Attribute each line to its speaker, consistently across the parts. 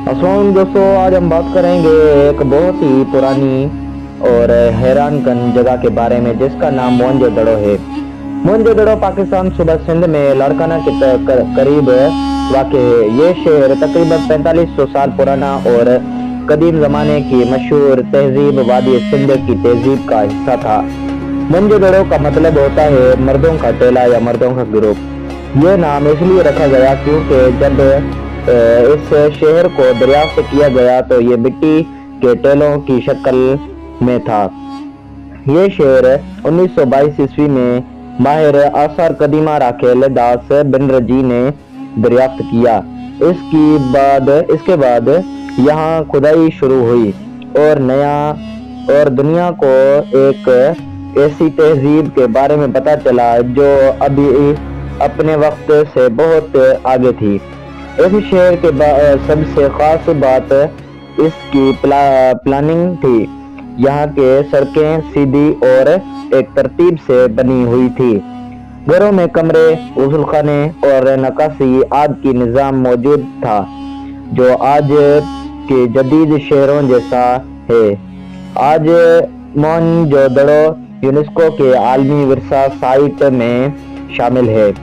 Speaker 1: अस्सलाम दोस्तों, आज हम बात करेंगे एक बहुत ही पुरानी और हैरान कन जगह के बारे में जिसका नाम मोहनजोदड़ो है। मोहनजोदड़ो पाकिस्तान सूबा सिंध में लाड़काना के करीब वाक़ है। ये शहर तकरीबन 4500 साल पुराना और कदीम ज़माने की मशहूर तहजीब वादी सिंध की तहजीब का हिस्सा था। मोहनजोदड़ो का मतलब होता है मर्दों का टेला या मर्दों का ग्रुप। ये नाम इसलिए रखा गया क्योंकि जब इस शहर को दरियाफ्त किया गया तो ये मिट्टी के टेलों की शक्ल में था। ये शहर 1922 ईस्वी में माहिर आसार कदीमा राखेल दास बिन रजी ने दरियाफ्त किया। इसके बाद यहाँ खुदाई शुरू हुई और दुनिया को एक ऐसी तहजीब के बारे में पता चला जो अभी अपने वक्त से बहुत आगे थी। इस शहर के सबसे खास बात इसकी प्लानिंग थी। यहाँ के सड़कें सीधी और एक तरतीब से बनी हुई थी। घरों में कमरे, गुसलखाने और नक्काशी आदि की निज़ाम मौजूद था जो आज के जदीद शहरों जैसा है। आज मोहनजोदड़ो यूनेस्को के आलमी विरसा साइट में शामिल है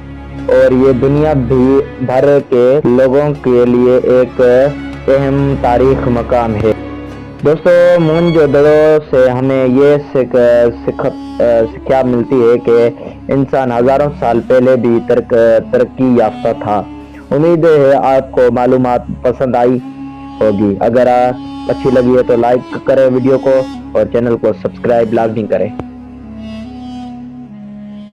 Speaker 1: और ये दुनिया भर के लोगों के लिए एक अहम तारीख मकाम है। दोस्तों, मोहनजोदड़ो से हमें ये शिक्षा मिलती है कि इंसान हजारों साल पहले भी तरक्की याफ्ता था। उम्मीद है आपको मालूमात पसंद आई होगी। अगर अच्छी लगी है तो लाइक करें वीडियो को और चैनल को सब्सक्राइब लाजमी करें।